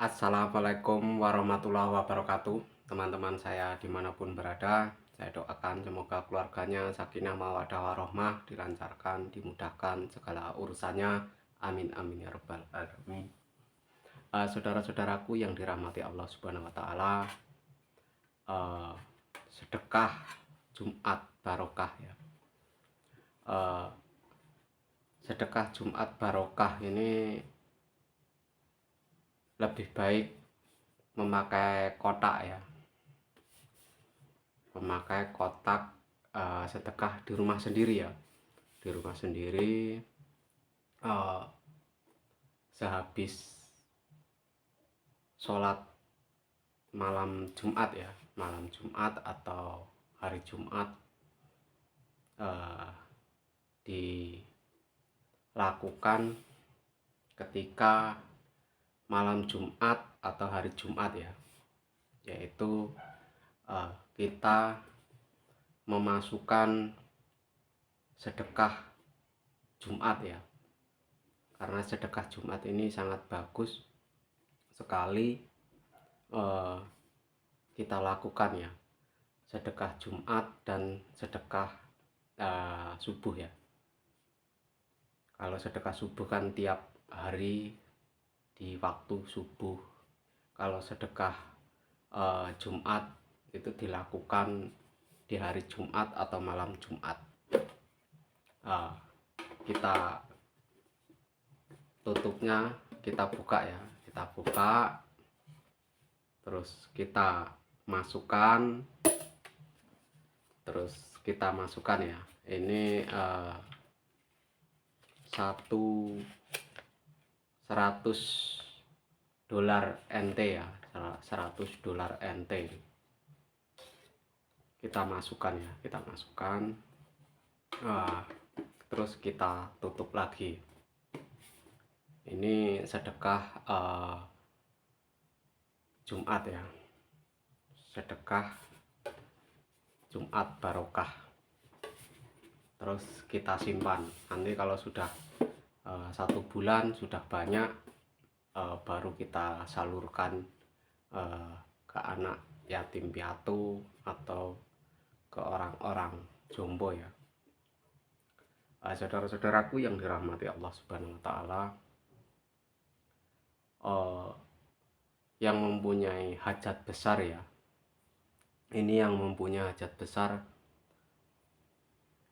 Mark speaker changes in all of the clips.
Speaker 1: Assalamualaikum warahmatullahi wabarakatuh. Teman-teman saya dimanapun berada, saya doakan semoga keluarganya sakinah mawaddah warohmah, dilancarkan, dimudahkan segala urusannya. Amin amin ya rabbal alamin. Saudara-saudaraku yang dirahmati Allah Subhanahu wa taala, eh, sedekah Jumat barokah ya. Eh, Sedekah Jumat barokah ini lebih baik memakai kotak ya, memakai kotak sedekah di rumah sendiri ya, di rumah sendiri. eh, Sehabis sholat malam Jumat ya, malam Jumat atau hari Jumat, eh, dilakukan ketika malam Jumat atau hari Jumat ya, yaitu kita memasukkan sedekah Jumat ya, karena sedekah Jumat ini sangat bagus sekali kita lakukan ya, sedekah Jumat dan sedekah subuh ya. Kalau sedekah subuh kan tiap hari di waktu subuh. Kalau sedekah Jumat itu dilakukan di hari Jumat atau malam Jumat. Kita tutupnya, kita buka ya, kita buka, terus kita masukkan, ya. Ini 100 dolar NT ya, 100 dolar NT. Kita masukkan ya, terus kita tutup lagi. Ini sedekah Jumat ya, sedekah Jumat barokah. Terus kita simpan, nanti kalau sudah 1 bulan sudah banyak, baru kita salurkan ke anak yatim piatu atau ke orang-orang jompo ya. Saudara-saudaraku yang dirahmati Allah Subhanahu wa taala, yang mempunyai hajat besar ya, ini yang mempunyai hajat besar,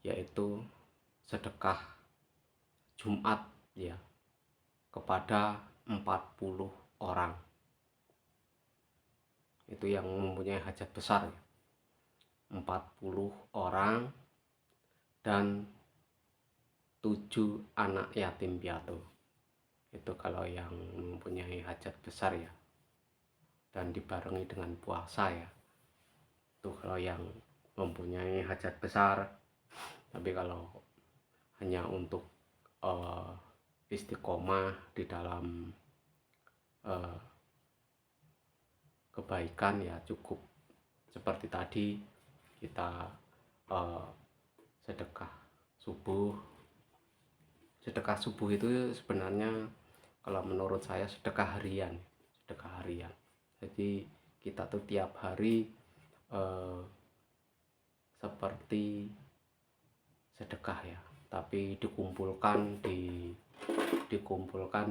Speaker 1: yaitu sedekah Jumat ya, kepada 40 orang. Itu yang mempunyai hajat besar ya, 40 orang dan 7 anak yatim piatu. Itu kalau yang mempunyai hajat besar ya, dan dibarengi dengan puasa ya. Itu kalau yang mempunyai hajat besar. Tapi kalau hanya untuk istiqomah di dalam kebaikan ya, cukup seperti tadi kita sedekah subuh. Sedekah subuh itu sebenarnya kalau menurut saya sedekah harian. Jadi kita tuh tiap hari seperti sedekah ya, tapi dikumpulkan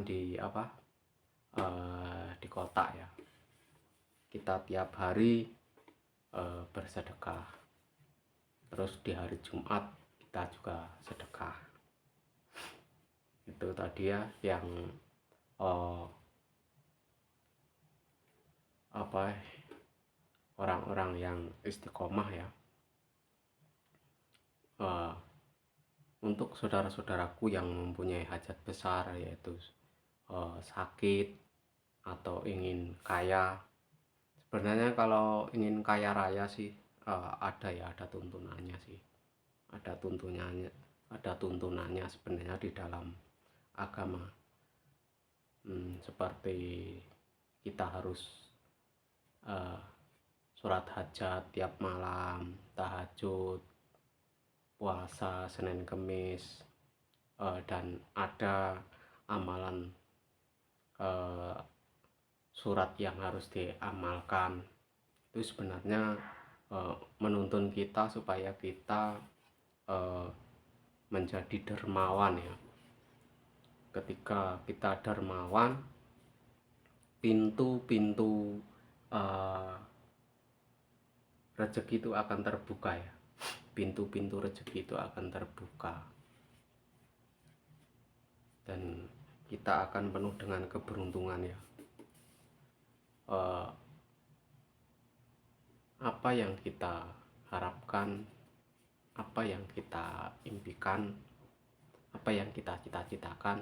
Speaker 1: di apa, di kotak ya. Kita tiap hari bersedekah. Terus di hari Jumat kita juga sedekah. Itu tadi ya yang orang-orang yang istiqomah ya. Untuk saudara-saudaraku yang mempunyai hajat besar, yaitu sakit atau ingin kaya. Sebenarnya kalau ingin kaya raya sih ada tuntunannya sih, ada tuntunannya sebenarnya di dalam agama. Seperti kita harus sholat hajat tiap malam, tahajud, puasa Senin Kemis, dan ada amalan surat yang harus diamalkan. Itu sebenarnya menuntun kita supaya kita menjadi dermawan ya. Ketika kita dermawan, pintu-pintu rezeki itu akan terbuka ya. Pintu-pintu rezeki itu akan terbuka dan kita akan penuh dengan keberuntungan ya. Apa yang kita harapkan, apa yang kita impikan, apa yang kita cita-citakan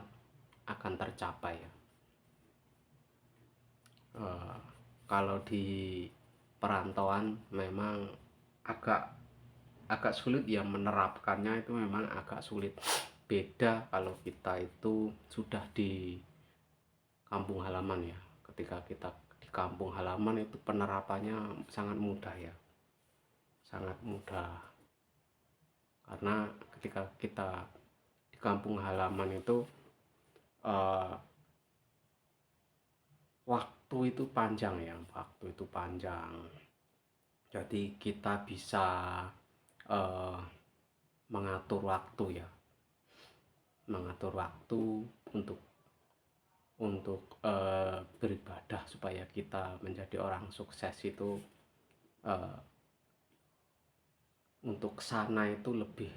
Speaker 1: akan tercapai ya. Kalau di perantauan memang agak sulit ya menerapkannya, itu memang agak sulit. Beda kalau kita itu sudah di kampung halaman ya. Ketika kita di kampung halaman itu penerapannya sangat mudah ya, sangat mudah. Karena ketika kita di kampung halaman itu waktu itu panjang ya, waktu itu panjang. Jadi kita bisa mengatur waktu ya, mengatur waktu untuk beribadah supaya kita menjadi orang sukses itu. Untuk sana itu lebih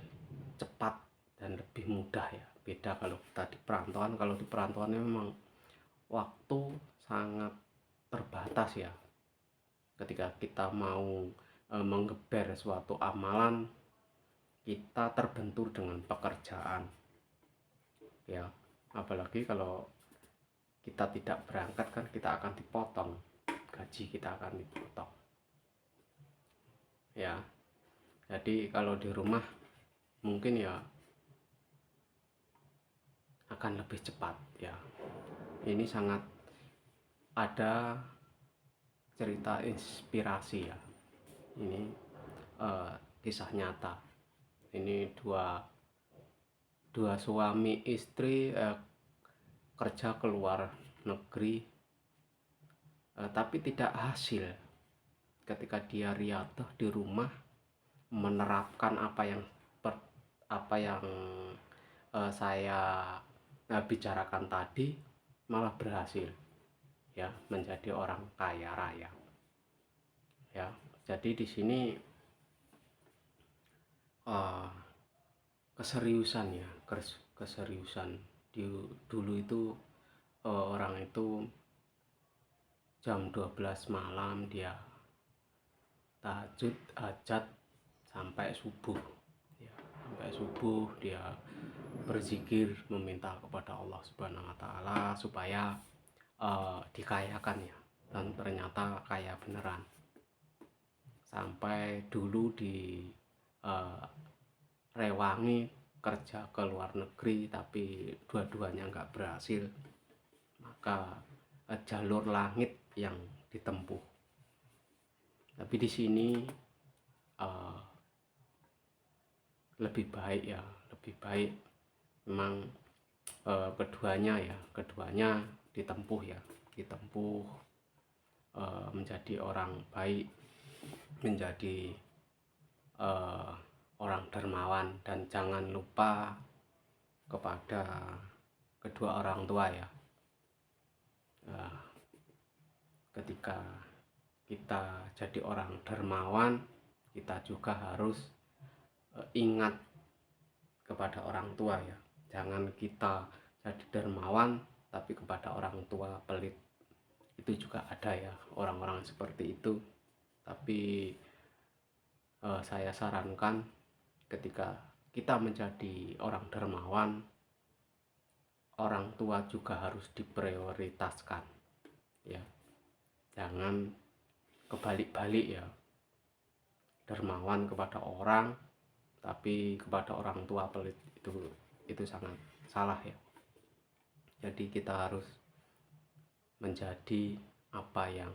Speaker 1: cepat dan lebih mudah ya. Beda kalau kita di perantauan. Kalau di perantauan memang waktu sangat terbatas ya. Ketika kita mau menggeber suatu amalan, kita terbentur dengan pekerjaan ya. Apalagi kalau kita tidak berangkat kan kita akan dipotong, gaji kita akan dipotong ya. Jadi kalau di rumah mungkin ya akan lebih cepat ya. Ini sangat ada cerita inspirasi ya. Ini kisah nyata. Ini dua suami istri kerja ke luar negeri, tapi tidak hasil. Ketika dia riadah di rumah menerapkan apa yang saya bicarakan tadi, malah berhasil ya, menjadi orang kaya raya ya. Jadi di sini keseriusan ya, keseriusan. Dulu itu orang itu jam 12 malam dia tahajud hajat sampai subuh ya, sampai subuh dia berzikir meminta kepada Allah Subhanahu wa taala supaya dikayakan ya, dan ternyata kaya beneran. Sampai dulu di rewangi kerja ke luar negeri tapi dua-duanya nggak berhasil, maka jalur langit yang ditempuh. Tapi di sini lebih baik ya, lebih baik memang keduanya ditempuh ya, ditempuh menjadi orang baik, menjadi orang dermawan, dan jangan lupa kepada kedua orang tua ya. Ketika kita jadi orang dermawan, kita juga harus ingat kepada orang tua ya. Jangan kita jadi dermawan tapi kepada orang tua pelit. Itu juga ada ya orang-orang seperti itu. Tapi saya sarankan ketika kita menjadi orang dermawan, orang tua juga harus diprioritaskan ya. Jangan kebalik-balik ya, dermawan kepada orang tapi kepada orang tua pelit. Itu sangat salah ya. Jadi kita harus menjadi apa yang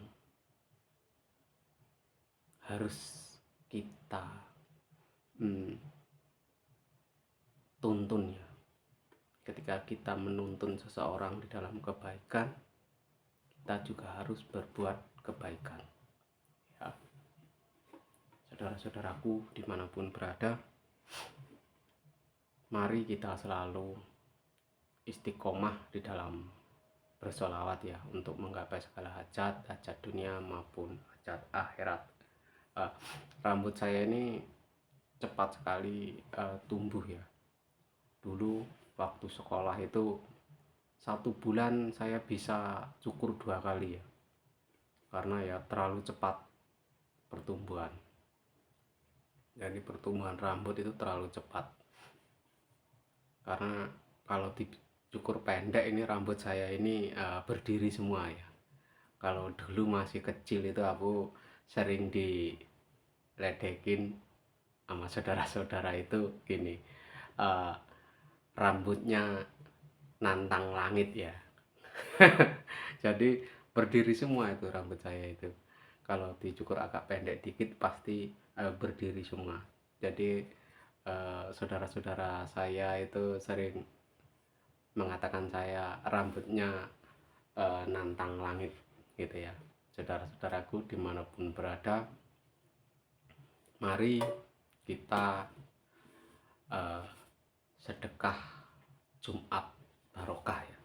Speaker 1: harus kita tuntun ya. Ketika kita menuntun seseorang di dalam kebaikan, kita juga harus berbuat kebaikan ya. Saudara-saudaraku dimanapun berada, mari kita selalu istiqomah di dalam bersolawat ya, untuk menggapai segala hajat, hajat dunia maupun hajat akhirat. Rambut saya ini cepat sekali tumbuh ya. Dulu waktu sekolah itu 1 bulan saya bisa cukur 2 kali ya, karena ya terlalu cepat pertumbuhan. Jadi pertumbuhan rambut itu terlalu cepat, karena kalau dicukur pendek ini rambut saya ini berdiri semua ya. Kalau dulu masih kecil itu aku sering diledekin sama saudara-saudara itu gini, rambutnya nantang langit ya. Jadi berdiri semua itu rambut saya itu. Kalau dicukur agak pendek dikit pasti berdiri semua. Jadi saudara-saudara saya itu sering mengatakan saya rambutnya nantang langit gitu ya. Saudara-saudaraku dimanapun berada, mari kita sedekah Jumat barokah ya.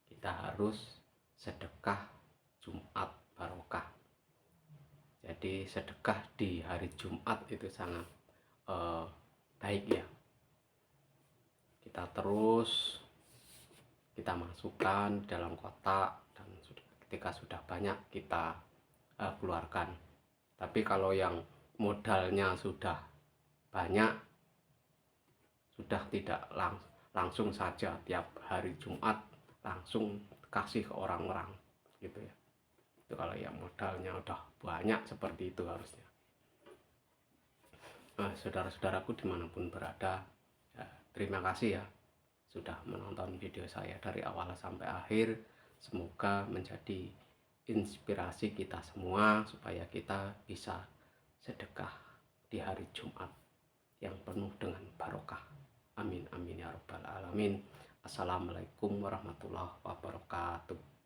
Speaker 1: Kita harus sedekah Jumat barokah. Jadi sedekah di hari Jumat itu sangat baik ya. Kita masukkan dalam kotak, dan ketika sudah banyak kita keluarkan. Tapi kalau yang modalnya sudah banyak, sudah tidak langsung saja tiap hari Jumat langsung kasih ke orang-orang gitu ya. Itu kalau yang modalnya udah banyak seperti itu harusnya. Saudara-saudaraku dimanapun berada, ya, terima kasih ya sudah menonton video saya dari awal sampai akhir. Semoga menjadi inspirasi kita semua supaya kita bisa sedekah di hari Jumat yang penuh dengan barokah. Amin amin ya rabbal alamin. Assalamualaikum warahmatullahi wabarakatuh.